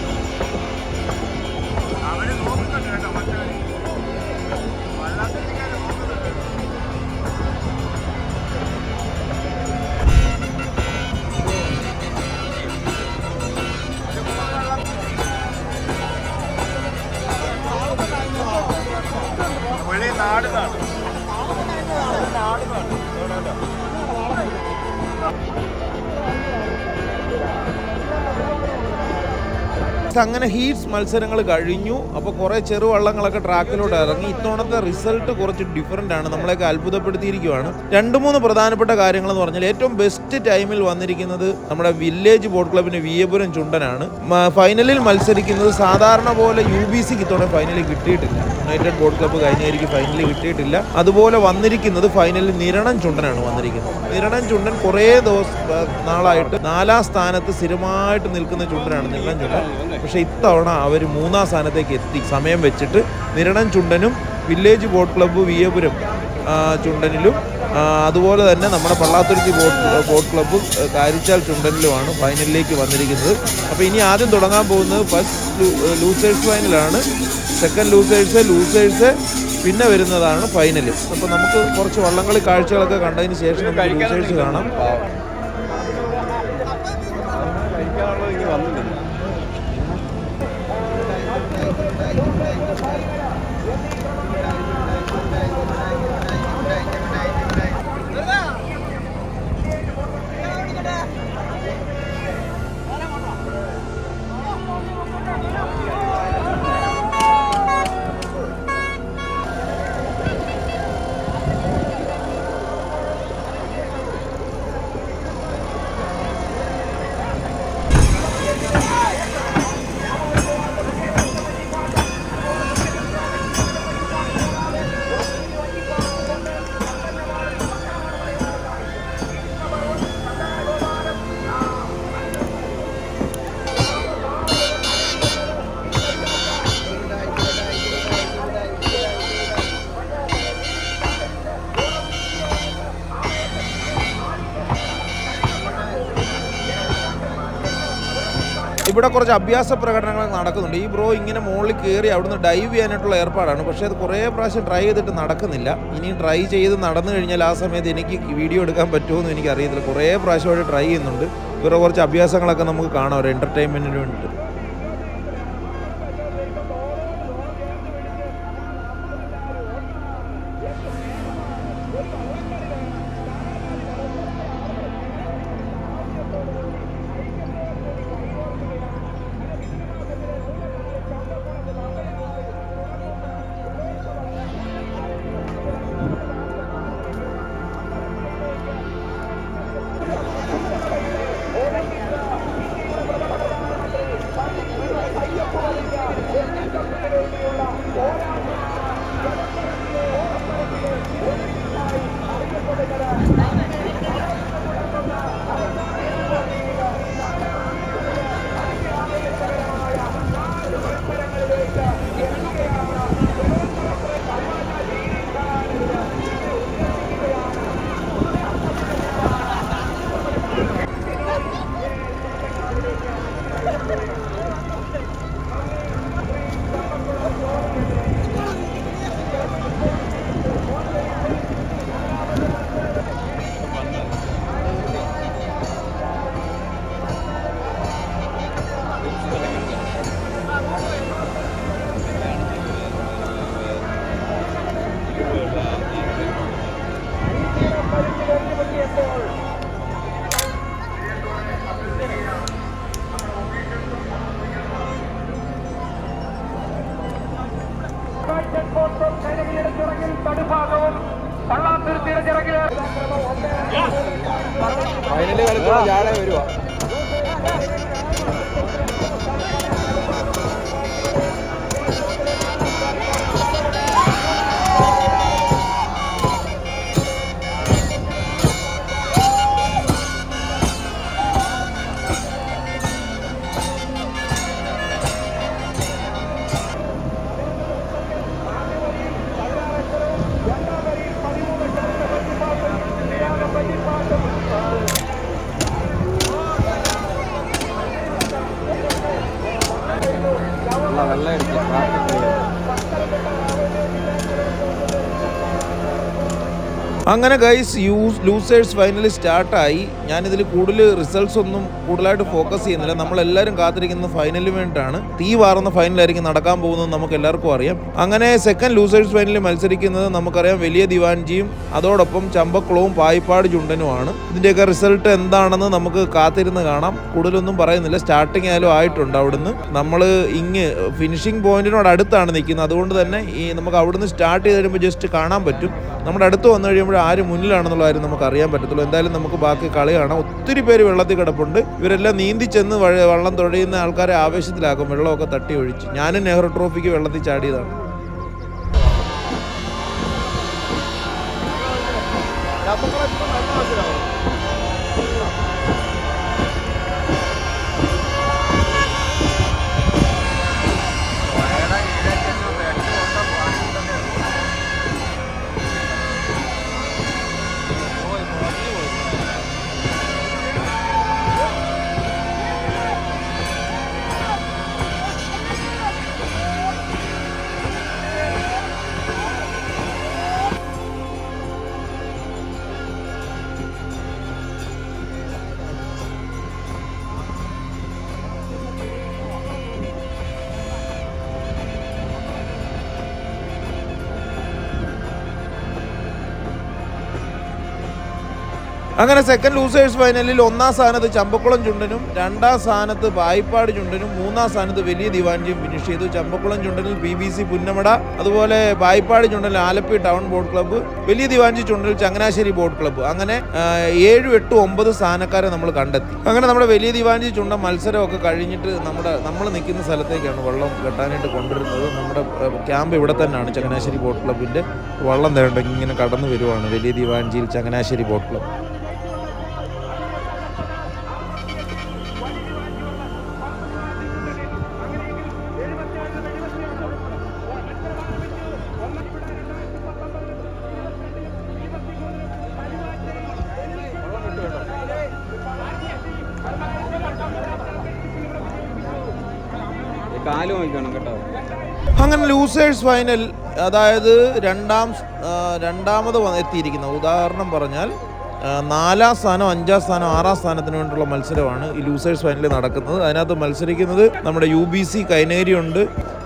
അങ്ങനെ ഹീറ്റ്സ് മത്സരങ്ങൾ കഴിഞ്ഞു. അപ്പോൾ കുറേ ചെറുവള്ളങ്ങളൊക്കെ ട്രാക്കിലൂടെ ഇറങ്ങി. ഇത്തവണത്തെ റിസൾട്ട് കുറച്ച് ഡിഫറൻ്റ് ആണ്, നമ്മളെയൊക്കെ അത്ഭുതപ്പെടുത്തിയിരിക്കുകയാണ്. 2-3 പ്രധാനപ്പെട്ട കാര്യങ്ങളെന്ന് പറഞ്ഞാൽ ഏറ്റവും ബെസ്റ്റ് ടൈമിൽ വന്നിരിക്കുന്നത് നമ്മുടെ വില്ലേജ് ബോട്ട് ക്ലബിന് വിയപുരം ചുണ്ടനാണ്. ഫൈനലിൽ മത്സരിക്കുന്നത് സാധാരണ പോലെ UBCക്ക് ഇത്തവണ ഫൈനലിൽ കിട്ടിയിട്ടില്ല. യുണൈറ്റഡ് ബോട്ട് ക്ലബ്ബ് കഴിഞ്ഞായിരിക്കും ഫൈനലിൽ കിട്ടിയിട്ടില്ല. അതുപോലെ വന്നിരിക്കുന്നത് ഫൈനലിൽ നിരണം ചുണ്ടനാണ് വന്നിരിക്കുന്നത്. നിരണം ചുണ്ടൻ കുറേ നാളായിട്ട് 4ാം സ്ഥാനത്ത് സ്ഥിരമായിട്ട് നിൽക്കുന്ന ചുണ്ടനാണ് നിരണം ചുണ്ടൻ. പക്ഷേ ഇത്തവണ അവർ 3ാം സ്ഥാനത്തേക്ക് എത്തി. സമയം വെച്ചിട്ട് നിരണം ചുണ്ടനും വില്ലേജ് ബോട്ട് ക്ലബ്ബ് വിയപുരം ചുണ്ടനിലും അതുപോലെ തന്നെ നമ്മുടെ പള്ളാത്തുരുത്തി ബോട്ട് ക്ലബ്ബും കാരിച്ചാൽ ചുണ്ടനിലുമാണ് ഫൈനലിലേക്ക് വന്നിരിക്കുന്നത്. അപ്പോൾ ഇനി ആദ്യം തുടങ്ങാൻ പോകുന്നത് ഫസ്റ്റ് ലൂസേഴ്സ് ഫൈനലാണ്. സെക്കൻഡ് ലൂസേഴ്സ് പിന്നെ വരുന്നതാണ് ഫൈനൽ. അപ്പോൾ നമുക്ക് കുറച്ച് വള്ളംകളി കാഴ്ചകളൊക്കെ കണ്ടതിന് ശേഷം നമുക്ക് ലൂസേഴ്സ് കാണാം. ഇവിടെ കുറച്ച് അഭ്യാസ പ്രകടനങ്ങൾ നടക്കുന്നുണ്ട്. ഈ ബ്രോ ഇങ്ങനെ മുകളിൽ കയറി അവിടുന്ന് ഡൈവ് ചെയ്യാനായിട്ടുള്ള ഏർപ്പാടാണ്. പക്ഷേ അത് കുറേ പ്രാവശ്യം ട്രൈ ചെയ്തിട്ട് നടക്കുന്നില്ല. ഇനി ട്രൈ ചെയ്ത് നടന്നു കഴിഞ്ഞാൽ ആ സമയത്ത് എനിക്ക് വീഡിയോ എടുക്കാൻ പറ്റുമോ എനിക്ക് അറിയത്തില്ല. കുറേ പ്രാവശ്യമായിട്ട് ട്രൈ ചെയ്യുന്നുണ്ട്. ഇവരുടെ കുറച്ച് അഭ്യാസങ്ങളൊക്കെ നമുക്ക് കാണാം ഒരു എൻ്റർടൈൻമെൻറ്റിന് വേണ്ടിയിട്ട്. ഫൈനല് കളിക്കുള്ള ജാളെ വരുവാ. വെള്ളം അടിച്ച് അങ്ങനെ ഗൈസ് ലൂസേഴ്സ് ഫൈനലി സ്റ്റാർട്ടായി. ഞാനിതിൽ കൂടുതൽ റിസൾട്ട്സ് ഒന്നും കൂടുതലായിട്ട് ഫോക്കസ് ചെയ്യുന്നില്ല. നമ്മളെല്ലാവരും കാത്തിരിക്കുന്ന ഫൈനലിന് വേണ്ടിയിട്ടാണ്. തീ വാറുന്ന ഫൈനലായിരിക്കും നടക്കാൻ പോകുന്നത് നമുക്ക് എല്ലാവർക്കും അറിയാം. അങ്ങനെ സെക്കൻഡ് ലൂസേഴ്സ് ഫൈനലിൽ മത്സരിക്കുന്നത് നമുക്കറിയാം വലിയ ദിവാൻജിയും അതോടൊപ്പം ചമ്പക്കുളവും പായിപ്പാട് ചുണ്ടനുമാണ്. ഇതിൻ്റെയൊക്കെ റിസൾട്ട് എന്താണെന്ന് നമുക്ക് കാത്തിരുന്ന് കാണാം. കൂടുതലൊന്നും പറയുന്നില്ല. സ്റ്റാർട്ടിങ് ആയാലും ആയിട്ടുണ്ട്. അവിടുന്ന് നമ്മൾ ഫിനിഷിംഗ് പോയിന്റിനോട് അടുത്താണ് നിൽക്കുന്നത്. അതുകൊണ്ട് തന്നെ നമുക്ക് അവിടുന്ന് സ്റ്റാർട്ട് ചെയ്ത് കഴിയുമ്പോൾ ജസ്റ്റ് കാണാൻ പറ്റും. നമ്മുടെ അടുത്ത് വന്നു കഴിയുമ്പോൾ ആര് മുന്നിലാണെന്നുള്ള കാര്യം നമുക്ക് അറിയാൻ പറ്റത്തുള്ളൂ. എന്തായാലും നമുക്ക് ബാക്കി കളി കാണാം. ഒത്തിരി പേര് വെള്ളത്തിൽ കിടപ്പുണ്ട്. ഇവരെല്ലാം നീന്തി ചെന്ന് വള്ളം തുഴയുന്ന ആൾക്കാരെ ആവേശത്തിലാക്കും. വെള്ളമൊക്കെ തട്ടി ഒഴിച്ച്. ഞാനും നെഹ്റു ട്രോഫിക്ക് വെള്ളത്തിൽ ചാടിയതാണ്. അങ്ങനെ സെക്കൻഡ് ലൂസേഴ്സ് ഫൈനലിൽ ഒന്നാം സ്ഥാനത്ത് ചമ്പക്കുളം ചുണ്ടനും, രണ്ടാം സ്ഥാനത്ത് പായിപ്പാട് ചുണ്ടനും, മൂന്നാം സ്ഥാനത്ത് വലിയ ദിവാൻജിയും ഫിനിഷ് ചെയ്തു. ചമ്പക്കുളം ചുണ്ടനിൽ BBC പുന്നമട, അതുപോലെ പായിപ്പാട് ചുണ്ടനിൽ ആലപ്പി ടൗൺ ബോട്ട് ക്ലബ്ബ്, വലിയ ദിവാൻജി ചുണ്ടനിൽ ചങ്ങനാശ്ശേരി ബോട്ട് ക്ലബ്ബ്. അങ്ങനെ 7, 8, 9 സ്ഥാനക്കാരെ നമ്മൾ കണ്ടെത്തി. അങ്ങനെ നമ്മുടെ വലിയ ദിവാൻജി ചുണ്ടൻ മത്സരമൊക്കെ കഴിഞ്ഞിട്ട് നമ്മൾ നിൽക്കുന്ന സ്ഥലത്തേക്കാണ് വള്ളം കെട്ടാനായിട്ട് കൊണ്ടുവരുന്നത്. നമ്മുടെ ക്യാമ്പ് ഇവിടെ തന്നെയാണ്. ചങ്ങനാശ്ശേരി ബോട്ട് ക്ലബ്ബിൻ്റെ വള്ളം തേണ്ട ഇങ്ങനെ കടന്നു വരുവാണ് വലിയ ദിവാൻജിയിൽ ചങ്ങനാശ്ശേരി ബോട്ട് ക്ലബ്ബ്. കാല് നോക്കണം കേട്ടോ. അങ്ങനെ ലൂസേഴ്സ് ഫൈനൽ, അതായത് രണ്ടാമത് എത്തിയിരിക്കുന്ന, ഉദാഹരണം പറഞ്ഞാൽ 4ാം സ്ഥാനം, 5ാം സ്ഥാനം, 6ാം സ്ഥാനത്തിന് വേണ്ടിയുള്ള മത്സരമാണ് ഈ ലൂസേഴ്സ് ഫൈനലിൽ നടക്കുന്നത്. അതിനകത്ത് മത്സരിക്കുന്നത് നമ്മുടെ UBC കൈനേരി ഉണ്ട്,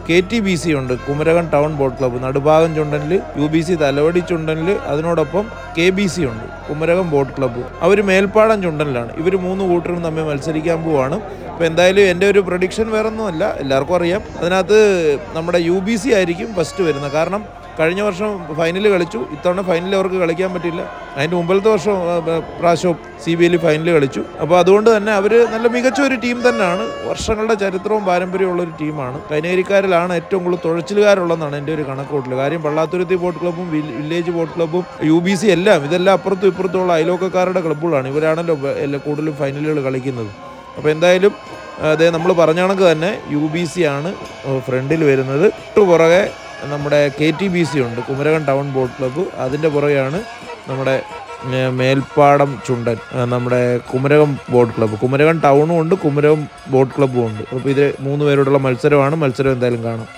KTBC ഉണ്ട്, കുമരകം ടൗൺ ബോട്ട് ക്ലബ്ബ്, നടുഭാഗം ചുണ്ടനിൽ UBC തലവടി ചുണ്ടനിൽ, അതിനോടൊപ്പം KBC ഉണ്ട്, കുമരകം ബോട്ട് ക്ലബ്ബ്. അവർ മേൽപ്പാടം ചുണ്ടനിലാണ്. ഇവർ 3 കൂട്ടരും തമ്മിൽ മത്സരിക്കാൻ പോവാണ്. അപ്പോൾ എന്തായാലും എൻ്റെ ഒരു പ്രഡിക്ഷൻ വേറൊന്നുമല്ല, എല്ലാവർക്കും അറിയാം. അതിനകത്ത് നമ്മുടെ UBC ആയിരിക്കും ഫസ്റ്റ് വരുന്നത്. കാരണം കഴിഞ്ഞ വർഷം ഫൈനൽ കളിച്ചു, ഇത്തവണ ഫൈനലിൽ അവർക്ക് കളിക്കാൻ പറ്റില്ല. അതിൻ്റെ മുമ്പത്തെ പ്രാവശ്യവും CBL ഫൈനൽ കളിച്ചു. അപ്പോൾ അതുകൊണ്ട് തന്നെ അവർ നല്ല മികച്ച ഒരു ടീം തന്നെയാണ്. വർഷങ്ങളുടെ ചരിത്രവും പാരമ്പര്യമുള്ളൊരു ടീമാണ്. കൈനേരിക്കാരിലാണ് ഏറ്റവും കൂടുതൽ തുഴച്ചിലുകാരുള്ളതെന്നാണ് എൻ്റെ ഒരു കണക്കൂട്ടൽ. കാര്യം പള്ളാത്തുരുത്തി ബോട്ട് ക്ലബ്ബും വില്ലേജ് ബോട്ട് ക്ലബ്ബും UBC ഇതെല്ലാം അപ്പുറത്തും ഇപ്പുറത്തുള്ള അയലോക്കക്കാരുടെ ക്ലബ്ബുകളാണ്. ഇവരാണല്ലോ കൂടുതലും ഫൈനലുകൾ കളിക്കുന്നത്. അപ്പോൾ എന്തായാലും അതേ നമ്മൾ പറഞ്ഞ കണക്ക് തന്നെ UBC ആണ് ഫ്രണ്ടിൽ വരുന്നത്. പുറകെ നമ്മുടെ KTBC ഉണ്ട്, കുമരകം ടൗൺ ബോട്ട് ക്ലബ്ബ്. അതിൻ്റെ പുറകെയാണ് നമ്മുടെ മേൽപ്പാടം ചുണ്ടൻ, നമ്മുടെ കുമരകം ബോട്ട് ക്ലബ്ബ്. കുമരകം ടൗണും ഉണ്ട്, കുമരകം ബോട്ട് ക്ലബ്ബും ഉണ്ട്. അപ്പോൾ ഇത് 3 പേരോടുള്ള മത്സരമാണ്. മത്സരം എന്തായാലും കാണാം.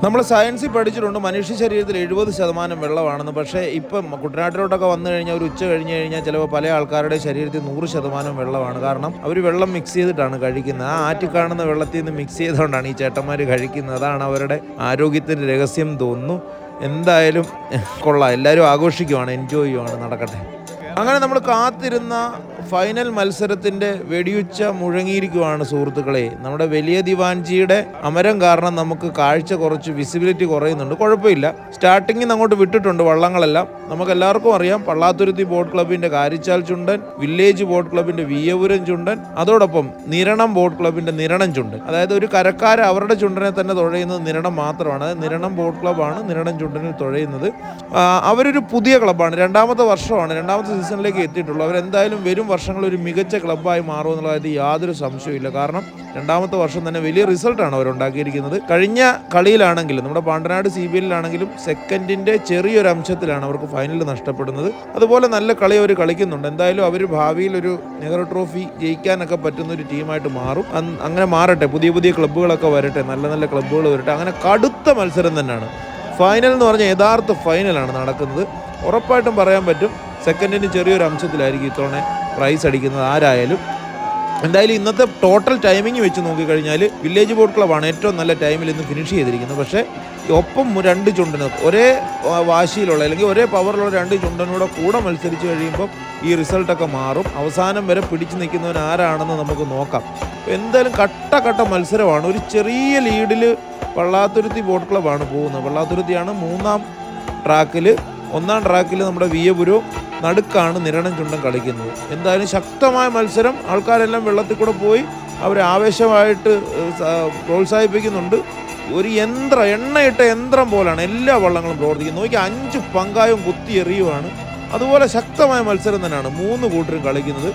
നമ്മൾ സയൻസിൽ പഠിച്ചിട്ടുണ്ട് മനുഷ്യ ശരീരത്തിൽ 70% വെള്ളമാണെന്ന്. പക്ഷേ ഇപ്പം കുട്ടനാട്ടിലോട്ടൊക്കെ വന്നു കഴിഞ്ഞാൽ ഒരു ഉച്ച കഴിഞ്ഞ് കഴിഞ്ഞാൽ ചിലപ്പോൾ പല ആൾക്കാരുടെ ശരീരത്തിൽ 100% വെള്ളമാണ്. കാരണം അവർ വെള്ളം മിക്സ് ചെയ്തിട്ടാണ് കഴിക്കുന്നത്. ആ ആറ്റി കാണുന്ന വെള്ളത്തിൽ നിന്ന് മിക്സ് ചെയ്തുകൊണ്ടാണ് ഈ ചേട്ടന്മാർ കഴിക്കുന്നത്. അതാണ് അവരുടെ ആരോഗ്യത്തിൻ്റെ രഹസ്യം തോന്നുന്നു. എന്തായാലും കൊള്ളാം, എല്ലാവരും ആഘോഷിക്കുവാണ്, എൻജോയ് ചെയ്യുവാണ്, നടക്കട്ടെ. അങ്ങനെ നമ്മൾ കാത്തിരുന്ന ഫൈനൽ മത്സരത്തിൻ്റെ വെടിയുച്ച മുഴങ്ങിയിരിക്കുവാണ് സുഹൃത്തുക്കളെ. നമ്മുടെ വലിയ ദിവാൻജിയുടെ അമരം കാരണം നമുക്ക് കാഴ്ച കുറച്ച് വിസിബിലിറ്റി കുറയുന്നുണ്ട്. കുഴപ്പമില്ല, സ്റ്റാർട്ടിങ്ങിൽ നിന്ന് അങ്ങോട്ട് വിട്ടിട്ടുണ്ട് വള്ളങ്ങളെല്ലാം. നമുക്കെല്ലാവർക്കും അറിയാം പള്ളാത്തുരുത്തി ബോട്ട് ക്ലബിൻ്റെ കാരിച്ചാൽ ചുണ്ടൻ, വില്ലേജ് ബോട്ട് ക്ലബിൻ്റെ വിയ്യപുരം ചുണ്ടൻ, അതോടൊപ്പം നിരണം ബോട്ട് ക്ലബിൻ്റെ നിരണം ചുണ്ടൻ. അതായത് ഒരു കരക്കാർ അവരുടെ ചുണ്ടനെ തന്നെ തുഴയുന്നത് നിരണം മാത്രമാണ്. അതായത് നിരണം ബോട്ട് ക്ലബ്ബാണ് നിരണം ചുണ്ടനിൽ തുഴയുന്നത്. അവരൊരു പുതിയ ക്ലബ്ബാണ്, 2ാമത്തെ വർഷമാണ്, 2ാമത്തെ സീസണിലേക്ക് എത്തിയിട്ടുള്ളൂ. അവരെന്തായാലും വരും വർഷങ്ങൾ ഒരു മികച്ച ക്ലബ്ബായി മാറുമെന്നുള്ള കാര്യത്തിൽ യാതൊരു സംശയമില്ല. കാരണം 2ാമത്തെ വർഷം തന്നെ വലിയ റിസൾട്ടാണ് അവരുണ്ടാക്കിയിരിക്കുന്നത്. കഴിഞ്ഞ കളിയിലാണെങ്കിലും നമ്മുടെ പാണ്ടനാട് CBLിലാണെങ്കിലും സെക്കൻഡിൻ്റെ ചെറിയൊരു അംശത്തിലാണ് അവർക്ക് ഫൈനൽ നഷ്ടപ്പെടുന്നത്. അതുപോലെ നല്ല കളി അവർ കളിക്കുന്നുണ്ട്. എന്തായാലും അവർ ഭാവിയിൽ ഒരു നെഹ്റു ട്രോഫി ജയിക്കാനൊക്കെ പറ്റുന്ന ഒരു ടീമായിട്ട് മാറും. അങ്ങനെ മാറട്ടെ, പുതിയ ക്ലബ്ബുകളൊക്കെ വരട്ടെ, നല്ല ക്ലബ്ബുകൾ വരട്ടെ. അങ്ങനെ കടുത്ത മത്സരം തന്നെയാണ്. ഫൈനൽ എന്ന് പറഞ്ഞാൽ യഥാർത്ഥ ഫൈനലാണ് നടക്കുന്നത്. ഉറപ്പായിട്ടും പറയാൻ പറ്റും സെക്കൻഡിന് ചെറിയൊരു അംശത്തിലായിരിക്കും ഇത്തവണ പ്രൈസ് അടിക്കുന്നത് ആരായാലും. എന്തായാലും ഇന്നത്തെ ടോട്ടൽ ടൈമിങ് വെച്ച് നോക്കിക്കഴിഞ്ഞാൽ വില്ലേജ് ബോട്ട് ക്ലബ്ബാണ് ഏറ്റവും നല്ല ടൈമിൽ ഇന്ന് ഫിനിഷ് ചെയ്തിരിക്കുന്നത്. പക്ഷേ ഒപ്പം 2 ചുണ്ടന് ഒരേ വാശിയിലുള്ള അല്ലെങ്കിൽ ഒരേ പവറിലുള്ള 2 ചുണ്ടനൂടെ കൂടെ മത്സരിച്ച് കഴിയുമ്പോൾ ഈ റിസൾട്ടൊക്കെ മാറും. അവസാനം വരെ പിടിച്ചു നിൽക്കുന്നവൻ ആരാണെന്ന് നമുക്ക് നോക്കാം. എന്തായാലും കട്ട മത്സരമാണ്. ഒരു ചെറിയ ലീഡിൽ പള്ളാത്തുരുത്തി ബോട്ട് ക്ലബ്ബാണ് പോകുന്നത്. പള്ളാത്തുരുത്തിയാണ് 3ാം ട്രാക്കിൽ, 1ാം ട്രാക്കിൽ നമ്മുടെ വിയ്യപുരവും, നടുക്കാണ് നിരണം ചുണ്ടൻ കളിക്കുന്നത്. എന്തായാലും ശക്തമായ മത്സരം. ആൾക്കാരെല്ലാം വെള്ളത്തിൽ കൂടെ പോയി അവരെ ആവേശമായിട്ട് പ്രോത്സാഹിപ്പിക്കുന്നുണ്ട്. ഒരു എണ്ണയിട്ട യന്ത്രം പോലാണ് എല്ലാ വള്ളങ്ങളും പ്രവർത്തിക്കുന്നത്. നോക്കി 5 പങ്കായും കുത്തി എറിയുവാണ്. അതുപോലെ ശക്തമായ മത്സരം തന്നെയാണ് 3 കൂട്ടരും കളിക്കുന്നത്.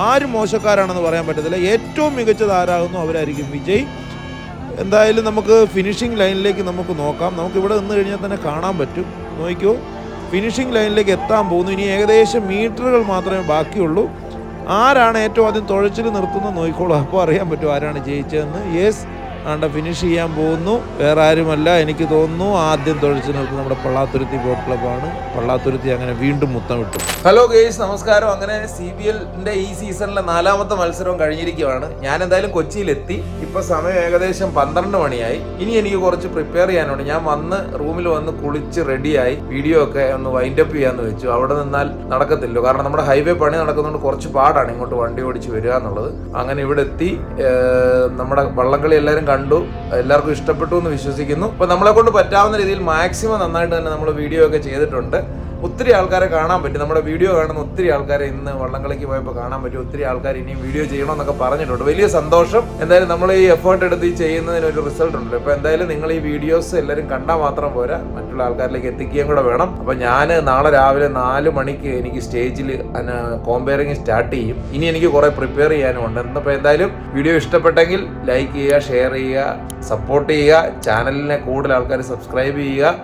ആരും മോശക്കാരാണെന്ന് പറയാൻ പറ്റത്തില്ല. ഏറ്റവും മികച്ചത് ആരാകുന്നു അവരായിരിക്കും വിജയ്. എന്തായാലും നമുക്ക് ഫിനിഷിംഗ് ലൈനിലേക്ക് നമുക്ക് നോക്കാം. നമുക്കിവിടെ നിന്ന് കഴിഞ്ഞാൽ തന്നെ കാണാൻ പറ്റും. നോക്കിക്കോ, ഫിനിഷിംഗ് ലൈനിലേക്ക് എത്താൻ പോകുന്നു. ഇനി ഏകദേശം മീറ്ററുകൾ മാത്രമേ ബാക്കിയുള്ളൂ. ആരാണ് ഏറ്റവും ആദ്യം തുഴച്ചിൽ നിർത്തുന്നത് നോക്കിക്കോളൂ. അപ്പോൾ അറിയാൻ പറ്റും ആരാണ് ജയിച്ചതെന്ന്. യെസ്, ആണ്ട ഫിനിഷ് ചെയ്യാൻ പോകുന്നു. വേറെ ആരുമല്ല, എനിക്ക് തോന്നുന്നു ആദ്യം തുഴച്ചിൽ നിർത്തുന്നത് നമ്മുടെ പള്ളാത്തുരുത്തി ബോട്ട് ക്ലബ്ബാണ്. പള്ളാത്തുരുത്തി അങ്ങനെ വീണ്ടും മുത്തം വിട്ടു. ഹലോ ഗേയ്സ്, നമസ്കാരം. അങ്ങനെ CBLന്റെ ഈ സീസണിലെ 4ാമത്തെ മത്സരവും കഴിഞ്ഞിരിക്കുകയാണ്. ഞാൻ എന്തായാലും കൊച്ചിയിലെത്തി. ഇപ്പോൾ സമയം ഏകദേശം 12 മണിയായി. ഇനി എനിക്ക് കുറച്ച് പ്രിപ്പയർ ചെയ്യാനുണ്ട്. ഞാൻ റൂമിൽ വന്ന് കുളിച്ച് റെഡിയായി വീഡിയോ ഒക്കെ ഒന്ന് വൈൻഡപ്പ് ചെയ്യാന്ന് വെച്ചു. അവിടെ നിന്നാൽ നടക്കത്തില്ല. കാരണം നമ്മുടെ ഹൈവേ പണി നടക്കുന്നതുകൊണ്ട് കുറച്ച് പാടാണ് ഇങ്ങോട്ട് വണ്ടി ഓടിച്ച് വരിക എന്നുള്ളത്. അങ്ങനെ ഇവിടെ എത്തി നമ്മുടെ വള്ളംകളി എല്ലാവരും കണ്ടു, എല്ലാവർക്കും ഇഷ്ടപ്പെട്ടു എന്ന് വിശ്വസിക്കുന്നു. അപ്പോൾ നമ്മളെ കൊണ്ട് പറ്റാവുന്ന രീതിയിൽ മാക്സിമം നന്നായിട്ട് തന്നെ നമ്മൾ വീഡിയോ ഒക്കെ ചെയ്തിട്ടുണ്ട്. ഒത്തിരി ആൾക്കാരെ കാണാൻ പറ്റും, നമ്മുടെ വീഡിയോ കാണുന്ന ഒത്തിരി ആൾക്കാരെ ഇന്ന് വള്ളംകളിക്ക് പോയപ്പോൾ കാണാൻ പറ്റും. ഒത്തിരി ആൾക്കാർ ഇനിയും വീഡിയോ ചെയ്യണമെന്നൊക്കെ പറഞ്ഞിട്ടുണ്ട്. വലിയ സന്തോഷം. എന്തായാലും നമ്മൾ ഈ എഫേർട്ട് എടുത്ത് ഈ ചെയ്യുന്നതിനൊരു റിസൾട്ട് ഉണ്ടല്ലോ. അപ്പോൾ എന്തായാലും നിങ്ങൾ ഈ വീഡിയോസ് എല്ലാവരും കണ്ടാൽ മാത്രം പോരാ, മറ്റുള്ള ആൾക്കാരിലേക്ക് എത്തിക്കുകയും കൂടെ വേണം. അപ്പോൾ ഞാൻ നാളെ രാവിലെ 4 മണിക്ക് എനിക്ക് സ്റ്റേജിൽ കോമ്പയറിങ് സ്റ്റാർട്ട് ചെയ്യും. ഇനി എനിക്ക് കുറേ പ്രിപ്പയർ ചെയ്യാനും ഉണ്ട്. അപ്പോൾ എന്തായാലും വീഡിയോ ഇഷ്ടപ്പെട്ടെങ്കിൽ ലൈക്ക് ചെയ്യുക, ഷെയർ ചെയ്യുക, സപ്പോർട്ട് ചെയ്യുക. ചാനലിനെ കൂടുതൽ ആൾക്കാർ സബ്സ്ക്രൈബ് ചെയ്യുക.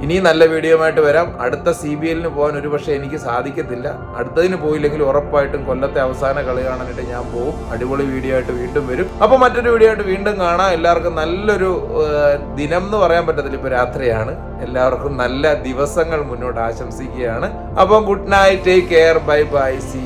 ഇനി നല്ല വീഡിയോ ആയിട്ട് വരാം. അടുത്ത CBLന് പോകാൻ ഒരുപക്ഷെ എനിക്ക് സാധിക്കത്തില്ല. അടുത്തതിന് പോയില്ലെങ്കിൽ ഉറപ്പായിട്ടും കൊല്ലത്തെ അവസാന കളി കാണാനായിട്ട് ഞാൻ പോകും. അടിപൊളി വീഡിയോ ആയിട്ട് വീണ്ടും വരും. അപ്പോൾ മറ്റൊരു വീഡിയോ ആയിട്ട് വീണ്ടും കാണാം. എല്ലാവർക്കും നല്ലൊരു ദിനം എന്ന് പറയാൻ പറ്റത്തില്ല, ഇപ്പോൾ രാത്രിയാണ്. എല്ലാവർക്കും നല്ല ദിവസങ്ങൾ മുന്നോട്ട് ആശംസിക്കുകയാണ്. അപ്പം good night, take care, bye bye, see